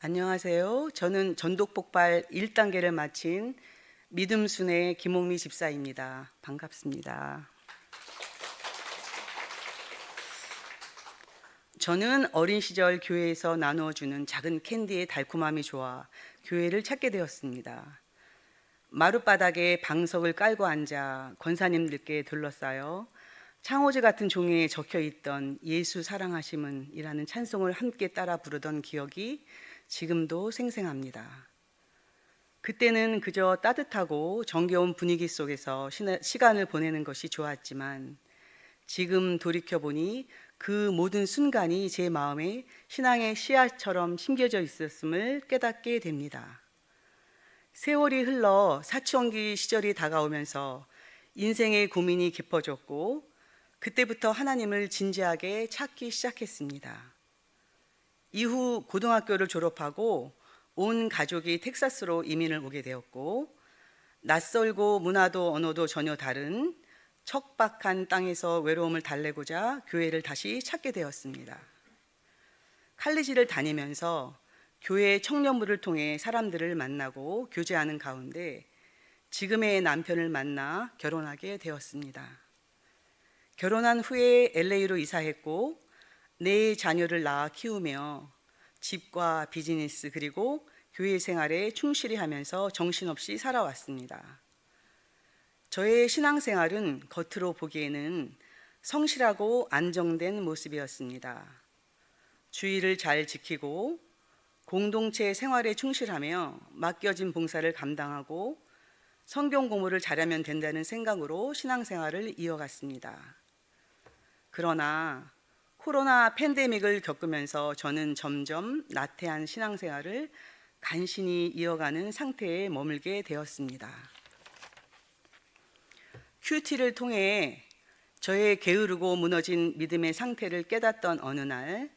안녕하세요. 저는 전독폭발 1단계를 마친 믿음순의 김옥미 집사입니다. 반갑습니다. 저는 어린 시절 교회에서 나누어주는 작은 캔디의 달콤함이 좋아 교회를 찾게 되었습니다. 마룻바닥에 방석을 깔고 앉아 권사님들께 둘러싸여 창호지 같은 종이에 적혀있던 예수 사랑하심은 이라는 찬송을 함께 따라 부르던 기억이 지금도 생생합니다. 그때는 그저 따뜻하고 정겨운 분위기 속에서 시간을 보내는 것이 좋았지만 지금 돌이켜보니 그 모든 순간이 제 마음에 신앙의 씨앗처럼 심겨져 있었음을 깨닫게 됩니다. 세월이 흘러 사춘기 시절이 다가오면서 인생의 고민이 깊어졌고 그때부터 하나님을 진지하게 찾기 시작했습니다. 이후 고등학교를 졸업하고 온 가족이 텍사스로 이민을 오게 되었고 낯설고 문화도 언어도 전혀 다른 척박한 땅에서 외로움을 달래고자 교회를 다시 찾게 되었습니다. 칼리지를 다니면서 교회 청년부를 통해 사람들을 만나고 교제하는 가운데 지금의 남편을 만나 결혼하게 되었습니다. 결혼한 후에 LA로 이사했고 네 자녀를 낳아 키우며 집과 비즈니스 그리고 교회 생활에 충실히 하면서 정신없이 살아왔습니다. 저의 신앙생활은 겉으로 보기에는 성실하고 안정된 모습이었습니다. 주의를 잘 지키고 공동체 생활에 충실하며 맡겨진 봉사를 감당하고 성경 공부를 잘하면 된다는 생각으로 신앙생활을 이어갔습니다. 그러나 코로나 팬데믹을 겪으면서 저는 점점 나태한 신앙생활을 간신히 이어가는 상태에 머물게 되었습니다. 큐티를 통해 저의 게으르고 무너진 믿음의 상태를 깨닫던 어느 날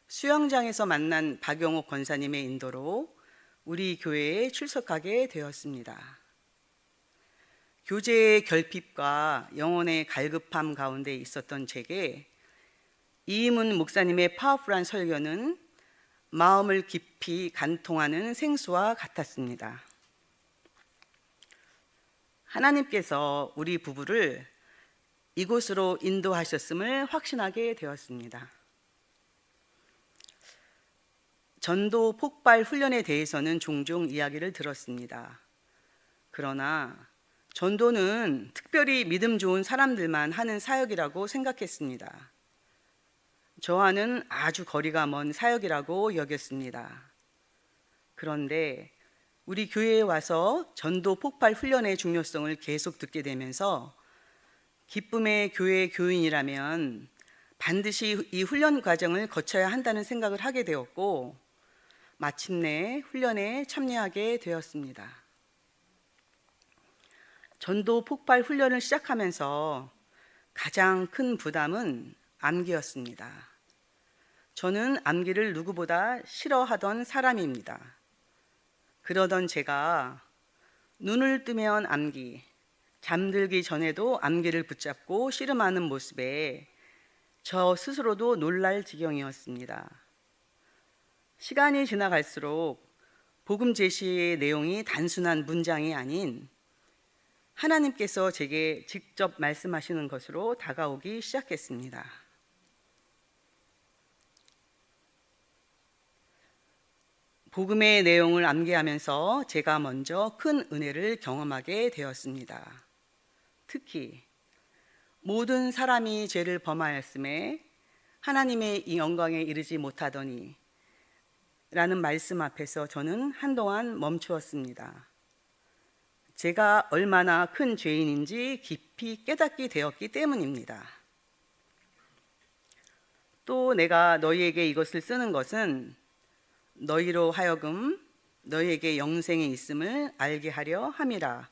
수영장에서 만난 박영옥 권사님의 인도로 우리 교회에 출석하게 되었습니다. 교제의 결핍과 영혼의 갈급함 가운데 있었던 제게 이임훈 목사님의 파워풀한 설교는 마음을 깊이 간통하는 생수와 같았습니다. 하나님께서 우리 부부를 이곳으로 인도하셨음을 확신하게 되었습니다. 전도 폭발 훈련에 대해서는 종종 이야기를 들었습니다. 그러나 전도는 특별히 믿음 좋은 사람들만 하는 사역이라고 생각했습니다. 저와는 아주 거리가 먼 사역이라고 여겼습니다. 그런데 우리 교회에 와서 전도 폭발 훈련의 중요성을 계속 듣게 되면서 기쁨의 교회 교인이라면 반드시 이 훈련 과정을 거쳐야 한다는 생각을 하게 되었고 마침내 훈련에 참여하게 되었습니다. 전도 폭발 훈련을 시작하면서 가장 큰 부담은 암기였습니다. 저는 암기를 누구보다 싫어하던 사람입니다. 그러던 제가 눈을 뜨면 암기, 잠들기 전에도 암기를 붙잡고 씨름하는 모습에 저 스스로도 놀랄 지경이었습니다. 시간이 지나갈수록 복음 제시의 내용이 단순한 문장이 아닌 하나님께서 제게 직접 말씀하시는 것으로 다가오기 시작했습니다. 복음의 내용을 암기하면서 제가 먼저 큰 은혜를 경험하게 되었습니다. 특히 모든 사람이 죄를 범하였음에 하나님의 이 영광에 이르지 못하더니 라는 말씀 앞에서 저는 한동안 멈추었습니다. 제가 얼마나 큰 죄인인지 깊이 깨닫게 되었기 때문입니다. 또 내가 너희에게 이것을 쓰는 것은 너희로 하여금 너희에게 영생이 있음을 알게 하려 함이라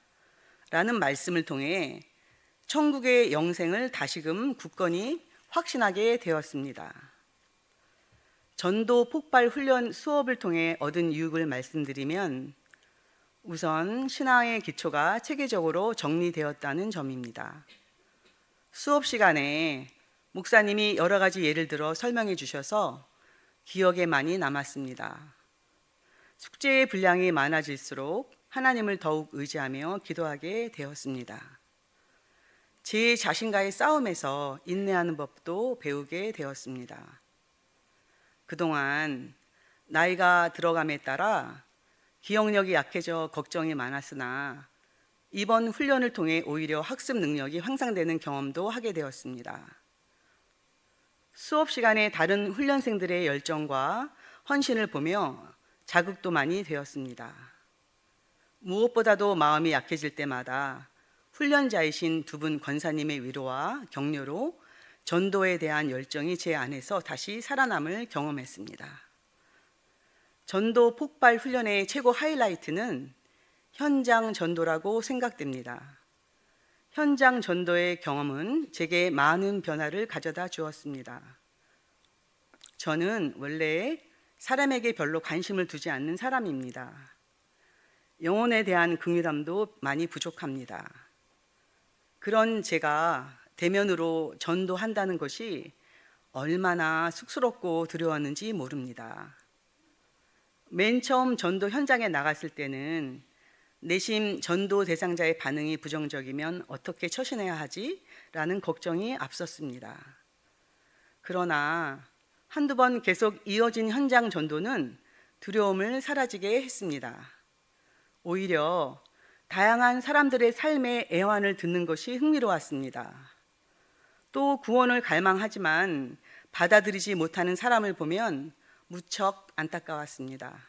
라는 말씀을 통해 천국의 영생을 다시금 굳건히 확신하게 되었습니다. 전도 폭발 훈련 수업을 통해 얻은 유익을 말씀드리면 우선 신앙의 기초가 체계적으로 정리되었다는 점입니다. 수업 시간에 목사님이 여러 가지 예를 들어 설명해 주셔서 기억에 많이 남았습니다. 숙제의 분량이 많아질수록 하나님을 더욱 의지하며 기도하게 되었습니다. 제 자신과의 싸움에서 인내하는 법도 배우게 되었습니다. 그동안 나이가 들어감에 따라 기억력이 약해져 걱정이 많았으나 이번 훈련을 통해 오히려 학습 능력이 향상되는 경험도 하게 되었습니다. 수업 시간에 다른 훈련생들의 열정과 헌신을 보며 자극도 많이 되었습니다. 무엇보다도 마음이 약해질 때마다 훈련자이신 두 분 권사님의 위로와 격려로 전도에 대한 열정이 제 안에서 다시 살아남을 경험했습니다. 전도 폭발 훈련의 최고 하이라이트는 현장 전도라고 생각됩니다. 현장 전도의 경험은 제게 많은 변화를 가져다 주었습니다. 저는 원래 사람에게 별로 관심을 두지 않는 사람입니다. 영혼에 대한 긍휼함도 많이 부족합니다. 그런 제가 대면으로 전도한다는 것이 얼마나 쑥스럽고 두려웠는지 모릅니다. 맨 처음 전도 현장에 나갔을 때는 내심 전도 대상자의 반응이 부정적이면 어떻게 처신해야 하지? 라는 걱정이 앞섰습니다. 그러나 한두 번 계속 이어진 현장 전도는 두려움을 사라지게 했습니다. 오히려 다양한 사람들의 삶의 애환을 듣는 것이 흥미로웠습니다. 또 구원을 갈망하지만 받아들이지 못하는 사람을 보면 무척 안타까웠습니다.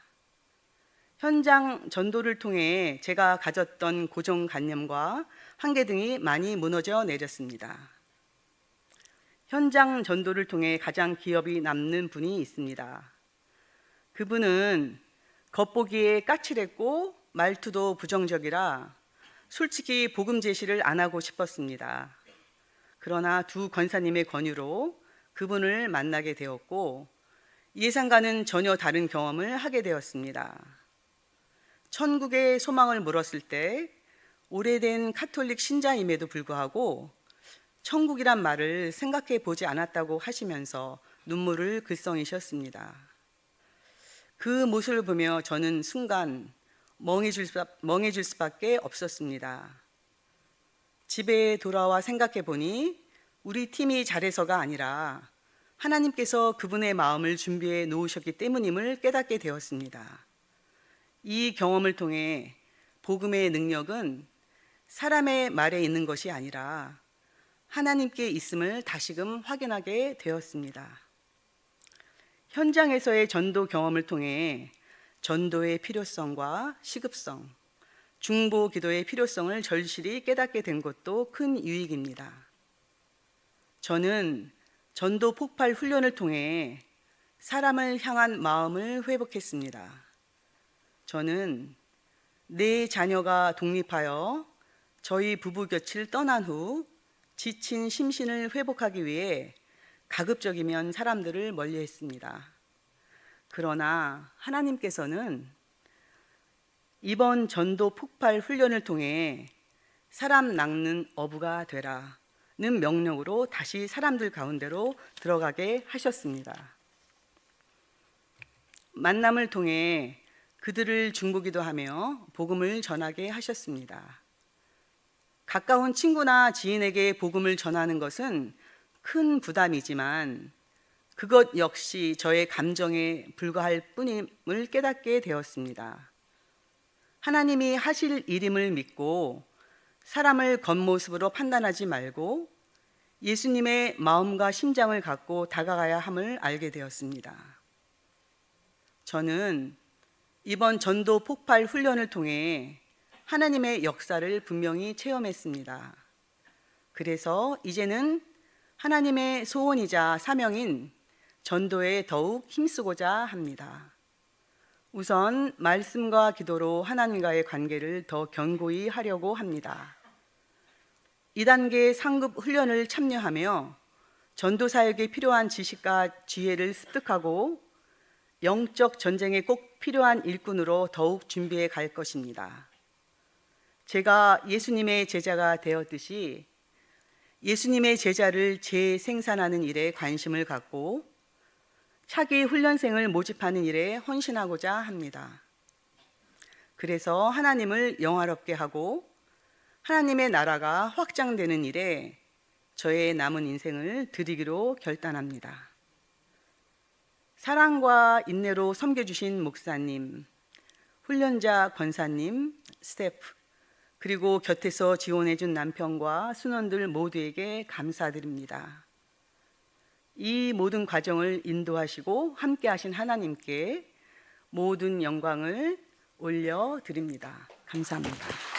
현장 전도를 통해 제가 가졌던 고정관념과 한계 등이 많이 무너져 내렸습니다. 현장 전도를 통해 가장 기억이 남는 분이 있습니다. 그분은 겉보기에 까칠했고 말투도 부정적이라 솔직히 복음 제시를 안 하고 싶었습니다. 그러나 두 권사님의 권유로 그분을 만나게 되었고 예상과는 전혀 다른 경험을 하게 되었습니다. 천국의 소망을 물었을 때 오래된 카톨릭 신자임에도 불구하고 천국이란 말을 생각해 보지 않았다고 하시면서 눈물을 글썽이셨습니다. 그 모습을 보며 저는 순간 멍해질 수밖에 없었습니다. 집에 돌아와 생각해 보니 우리 팀이 잘해서가 아니라 하나님께서 그분의 마음을 준비해 놓으셨기 때문임을 깨닫게 되었습니다. 이 경험을 통해 복음의 능력은 사람의 말에 있는 것이 아니라 하나님께 있음을 다시금 확인하게 되었습니다. 현장에서의 전도 경험을 통해 전도의 필요성과 시급성, 중보 기도의 필요성을 절실히 깨닫게 된 것도 큰 유익입니다. 저는 전도 폭발 훈련을 통해 사람을 향한 마음을 회복했습니다. 저는 내 자녀가 독립하여 저희 부부 곁을 떠난 후 지친 심신을 회복하기 위해 가급적이면 사람들을 멀리했습니다. 그러나 하나님께서는 이번 전도 폭발 훈련을 통해 사람 낚는 어부가 되라는 명령으로 다시 사람들 가운데로 들어가게 하셨습니다. 만남을 통해 그들을 중보기도 하며 복음을 전하게 하셨습니다. 가까운 친구나 지인에게 복음을 전하는 것은 큰 부담이지만 그것 역시 저의 감정에 불과할 뿐임을 깨닫게 되었습니다. 하나님이 하실 일임을 믿고 사람을 겉모습으로 판단하지 말고 예수님의 마음과 심장을 갖고 다가가야 함을 알게 되었습니다. 저는 이번 전도 폭발 훈련을 통해 하나님의 역사를 분명히 체험했습니다. 그래서 이제는 하나님의 소원이자 사명인 전도에 더욱 힘쓰고자 합니다. 우선 말씀과 기도로 하나님과의 관계를 더 견고히 하려고 합니다. 2단계 상급 훈련을 참여하며 전도 사역에 필요한 지식과 지혜를 습득하고 영적 전쟁에 꼭 필요한 일꾼으로 더욱 준비해 갈 것입니다. 제가 예수님의 제자가 되었듯이 예수님의 제자를 재생산하는 일에 관심을 갖고 차기 훈련생을 모집하는 일에 헌신하고자 합니다. 그래서 하나님을 영화롭게 하고 하나님의 나라가 확장되는 일에 저의 남은 인생을 드리기로 결단합니다. 사랑과 인내로 섬겨주신 목사님, 훈련자 권사님, 스태프, 그리고 곁에서 지원해준 남편과 순원들 모두에게 감사드립니다. 이 모든 과정을 인도하시고 함께하신 하나님께 모든 영광을 올려드립니다. 감사합니다.